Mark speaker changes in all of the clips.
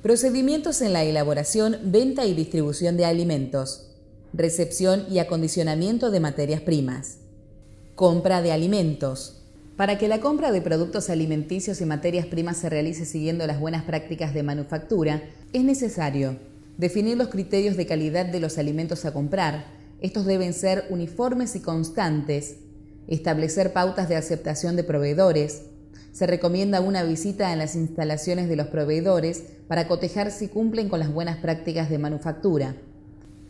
Speaker 1: Procedimientos en la elaboración, venta y distribución de alimentos. Recepción y acondicionamiento de materias primas. Compra de alimentos. Para que la compra de productos alimenticios y materias primas se realice siguiendo las buenas prácticas de manufactura, es necesario definir los criterios de calidad de los alimentos a comprar. Estos deben ser uniformes y constantes. Establecer pautas de aceptación de proveedores. Se recomienda una visita en las instalaciones de los proveedores para cotejar si cumplen con las buenas prácticas de manufactura.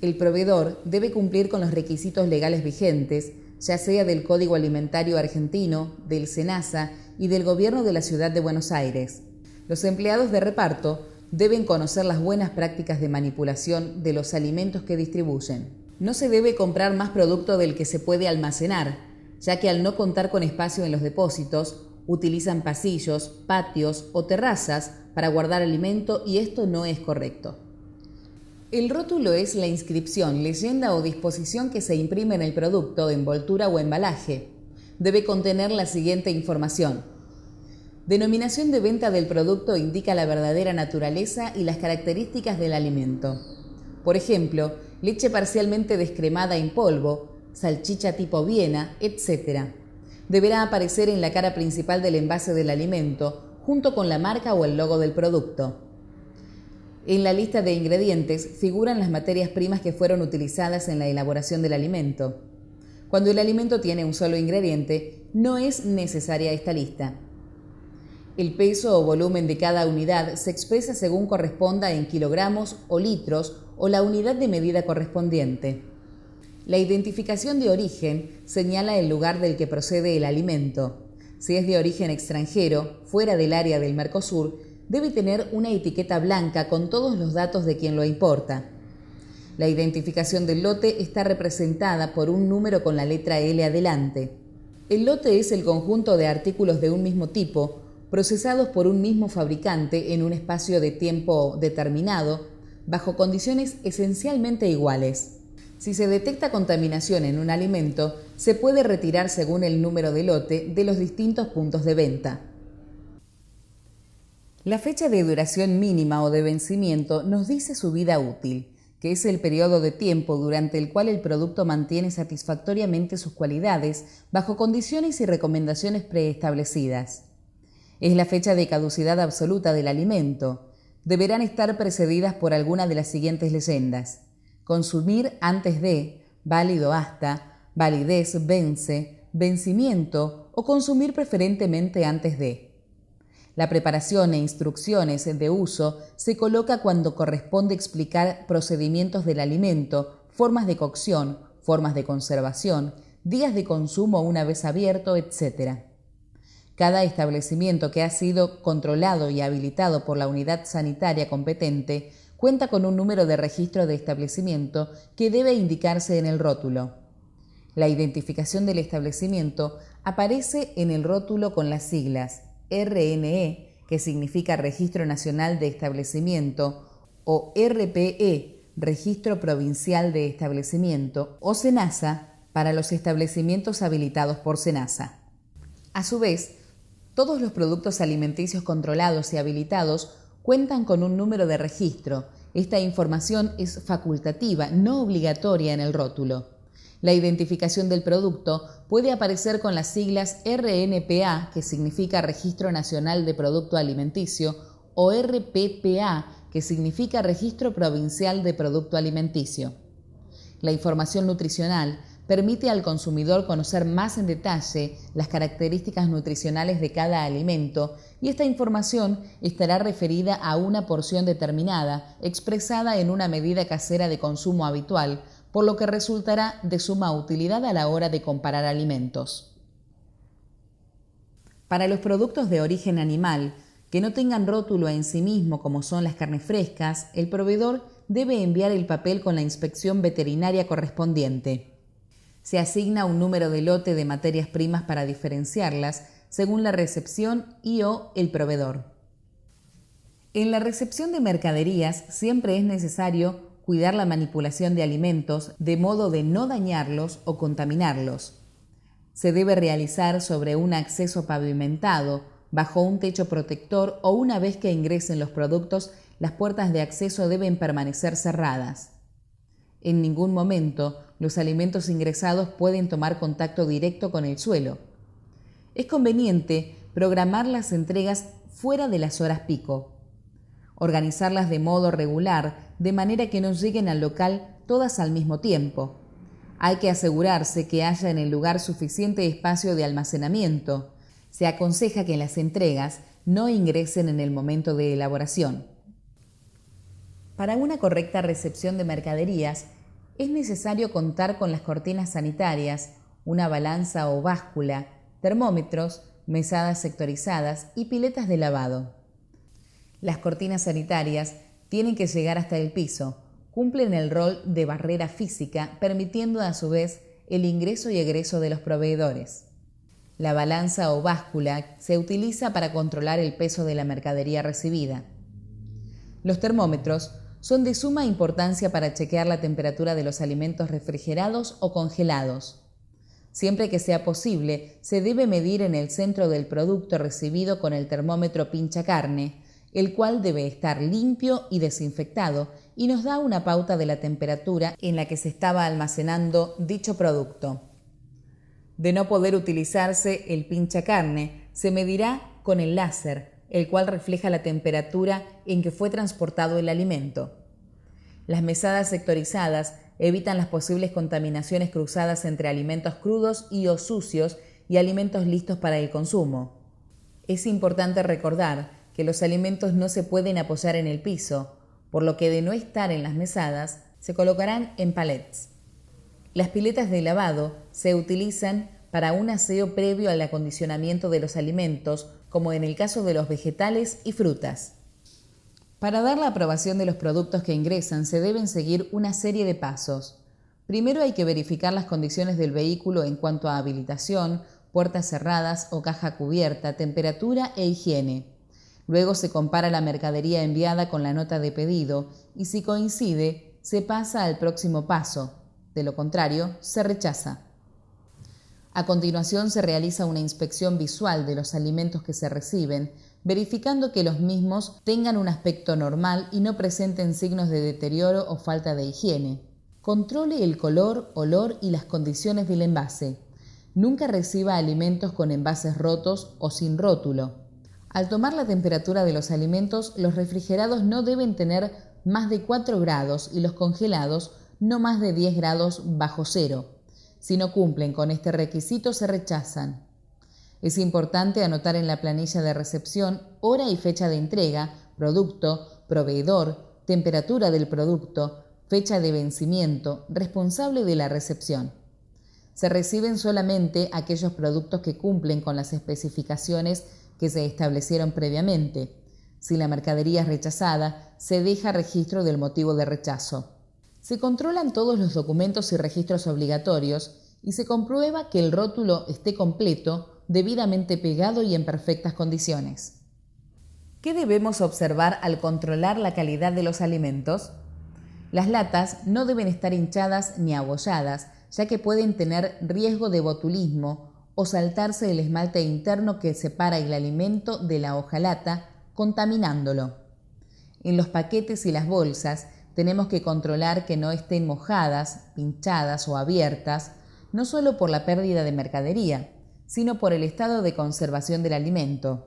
Speaker 1: El proveedor debe cumplir con los requisitos legales vigentes, ya sea del Código Alimentario Argentino, del SENASA y del Gobierno de la Ciudad de Buenos Aires. Los empleados de reparto deben conocer las buenas prácticas de manipulación de los alimentos que distribuyen. No se debe comprar más producto del que se puede almacenar, ya que al no contar con espacio en los depósitos, utilizan pasillos, patios o terrazas para guardar alimento y esto no es correcto. El rótulo es la inscripción, leyenda o disposición que se imprime en el producto, envoltura o embalaje. Debe contener la siguiente información. Denominación de venta del producto indica la verdadera naturaleza y las características del alimento. Por ejemplo, leche parcialmente descremada en polvo, salchicha tipo Viena, etc. Deberá aparecer en la cara principal del envase del alimento, junto con la marca o el logo del producto. En la lista de ingredientes figuran las materias primas que fueron utilizadas en la elaboración del alimento. Cuando el alimento tiene un solo ingrediente, no es necesaria esta lista. El peso o volumen de cada unidad se expresa según corresponda en kilogramos o litros o la unidad de medida correspondiente. La identificación de origen señala el lugar del que procede el alimento. Si es de origen extranjero, fuera del área del Mercosur, debe tener una etiqueta blanca con todos los datos de quien lo importa. La identificación del lote está representada por un número con la letra L adelante. El lote es el conjunto de artículos de un mismo tipo, procesados por un mismo fabricante en un espacio de tiempo determinado, bajo condiciones esencialmente iguales. Si se detecta contaminación en un alimento, se puede retirar según el número de lote de los distintos puntos de venta. La fecha de duración mínima o de vencimiento nos dice su vida útil, que es el periodo de tiempo durante el cual el producto mantiene satisfactoriamente sus cualidades bajo condiciones y recomendaciones preestablecidas. Es la fecha de caducidad absoluta del alimento. Deberán estar precedidas por alguna de las siguientes leyendas. Consumir antes de, válido hasta, validez, vence, vencimiento o consumir preferentemente antes de. La preparación e instrucciones de uso se coloca cuando corresponde explicar procedimientos del alimento, formas de cocción, formas de conservación, días de consumo una vez abierto, etc. Cada establecimiento que ha sido controlado y habilitado por la unidad sanitaria competente cuenta con un número de registro de establecimiento que debe indicarse en el rótulo. La identificación del establecimiento aparece en el rótulo con las siglas RNE, que significa Registro Nacional de Establecimiento, o RPE, Registro Provincial de Establecimiento, o SENASA, para los establecimientos habilitados por SENASA. A su vez, todos los productos alimenticios controlados y habilitados cuentan con un número de registro. Esta información es facultativa, no obligatoria en el rótulo. La identificación del producto puede aparecer con las siglas RNPA, que significa Registro Nacional de Producto Alimenticio, o RPPA, que significa Registro Provincial de Producto Alimenticio. La información nutricional permite al consumidor conocer más en detalle las características nutricionales de cada alimento y esta información estará referida a una porción determinada, expresada en una medida casera de consumo habitual, por lo que resultará de suma utilidad a la hora de comparar alimentos. Para los productos de origen animal, que no tengan rótulo en sí mismo como son las carnes frescas, el proveedor debe enviar el papel con la inspección veterinaria correspondiente. Se asigna un número de lote de materias primas para diferenciarlas según la recepción y/o el proveedor. En la recepción de mercaderías siempre es necesario cuidar la manipulación de alimentos de modo de no dañarlos o contaminarlos. Se debe realizar sobre un acceso pavimentado, bajo un techo protector o una vez que ingresen los productos, las puertas de acceso deben permanecer cerradas. En ningún momento los alimentos ingresados pueden tomar contacto directo con el suelo. Es conveniente programar las entregas fuera de las horas pico. Organizarlas de modo regular, de manera que no lleguen al local todas al mismo tiempo. Hay que asegurarse que haya en el lugar suficiente espacio de almacenamiento. Se aconseja que las entregas no ingresen en el momento de elaboración. Para una correcta recepción de mercaderías, es necesario contar con las cortinas sanitarias, una balanza o báscula, termómetros, mesadas sectorizadas y piletas de lavado. Las cortinas sanitarias tienen que llegar hasta el piso, cumplen el rol de barrera física, permitiendo a su vez el ingreso y egreso de los proveedores. La balanza o báscula se utiliza para controlar el peso de la mercadería recibida. Los termómetros son de suma importancia para chequear la temperatura de los alimentos refrigerados o congelados. Siempre que sea posible, se debe medir en el centro del producto recibido con el termómetro pinchacarne, el cual debe estar limpio y desinfectado y nos da una pauta de la temperatura en la que se estaba almacenando dicho producto. De no poder utilizarse el pinchacarne, se medirá con el láser, el cual refleja la temperatura en que fue transportado el alimento. Las mesadas sectorizadas evitan las posibles contaminaciones cruzadas entre alimentos crudos y o sucios y alimentos listos para el consumo. Es importante recordar que los alimentos no se pueden apoyar en el piso, por lo que de no estar en las mesadas, se colocarán en palets. Las piletas de lavado se utilizan para un aseo previo al acondicionamiento de los alimentos, como en el caso de los vegetales y frutas. Para dar la aprobación de los productos que ingresan se deben seguir una serie de pasos. Primero hay que verificar las condiciones del vehículo en cuanto a habilitación, puertas cerradas o caja cubierta, temperatura e higiene. Luego se compara la mercadería enviada con la nota de pedido y si coincide, se pasa al próximo paso. De lo contrario, se rechaza. A continuación se realiza una inspección visual de los alimentos que se reciben, verificando que los mismos tengan un aspecto normal y no presenten signos de deterioro o falta de higiene. Controle el color, olor y las condiciones del envase. Nunca reciba alimentos con envases rotos o sin rótulo. Al tomar la temperatura de los alimentos, los refrigerados no deben tener más de 4 grados y los congelados no más de 10 grados bajo cero. Si no cumplen con este requisito, se rechazan. Es importante anotar en la planilla de recepción hora y fecha de entrega, producto, proveedor, temperatura del producto, fecha de vencimiento, responsable de la recepción. Se reciben solamente aquellos productos que cumplen con las especificaciones que se establecieron previamente. Si la mercadería es rechazada, se deja registro del motivo de rechazo. Se controlan todos los documentos y registros obligatorios y se comprueba que el rótulo esté completo, debidamente pegado y en perfectas condiciones. ¿Qué debemos observar al controlar la calidad de los alimentos? Las latas no deben estar hinchadas ni abolladas, ya que pueden tener riesgo de botulismo o saltarse el esmalte interno que separa el alimento de la hojalata, contaminándolo. En los paquetes y las bolsas tenemos que controlar que no estén mojadas, pinchadas o abiertas, no solo por la pérdida de mercadería, sino por el estado de conservación del alimento.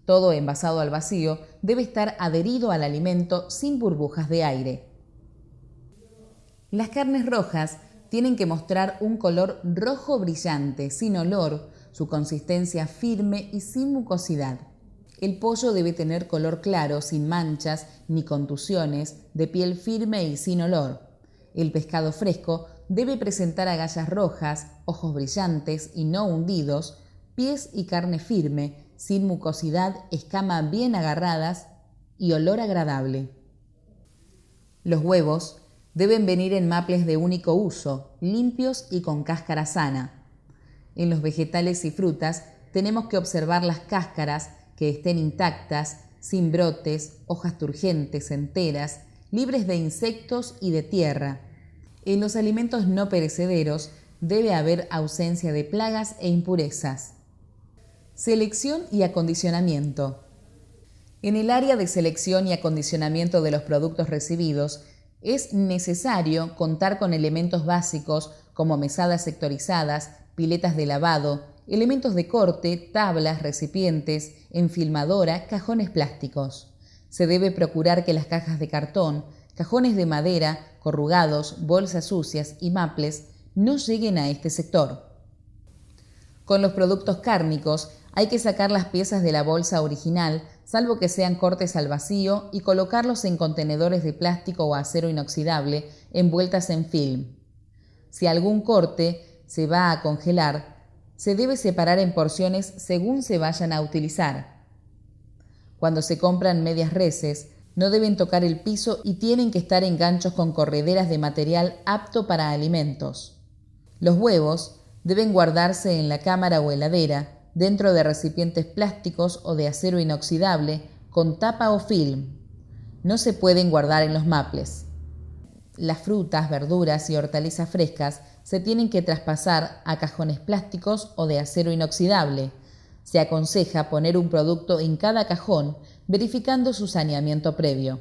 Speaker 1: Todo envasado al vacío debe estar adherido al alimento sin burbujas de aire. Las carnes rojas tienen que mostrar un color rojo brillante, sin olor, su consistencia firme y sin mucosidad. El pollo debe tener color claro, sin manchas ni contusiones, de piel firme y sin olor. El pescado fresco debe presentar agallas rojas, ojos brillantes y no hundidos, pies y carne firme, sin mucosidad, escama bien agarradas y olor agradable. Los huevos deben venir en maples de único uso, limpios y con cáscara sana. En los vegetales y frutas tenemos que observar las cáscaras que estén intactas, sin brotes, hojas turgentes, enteras, libres de insectos y de tierra. En los alimentos no perecederos debe haber ausencia de plagas e impurezas. Selección y acondicionamiento. En el área de selección y acondicionamiento de los productos recibidos, es necesario contar con elementos básicos como mesadas sectorizadas, piletas de lavado, elementos de corte, tablas, recipientes, enfilmadora, cajones plásticos. Se debe procurar que las cajas de cartón, cajones de madera, corrugados, bolsas sucias y maples no lleguen a este sector. Con los productos cárnicos hay que sacar las piezas de la bolsa original, salvo que sean cortes al vacío, y colocarlos en contenedores de plástico o acero inoxidable envueltas en film. Si algún corte se va a congelar, se debe separar en porciones según se vayan a utilizar. Cuando se compran medias reses, no deben tocar el piso y tienen que estar en ganchos con correderas de material apto para alimentos. Los huevos deben guardarse en la cámara o heladera, dentro de recipientes plásticos o de acero inoxidable con tapa o film. No se pueden guardar en los maples. Las frutas, verduras y hortalizas frescas se tienen que traspasar a cajones plásticos o de acero inoxidable. Se aconseja poner un producto en cada cajón, verificando su saneamiento previo.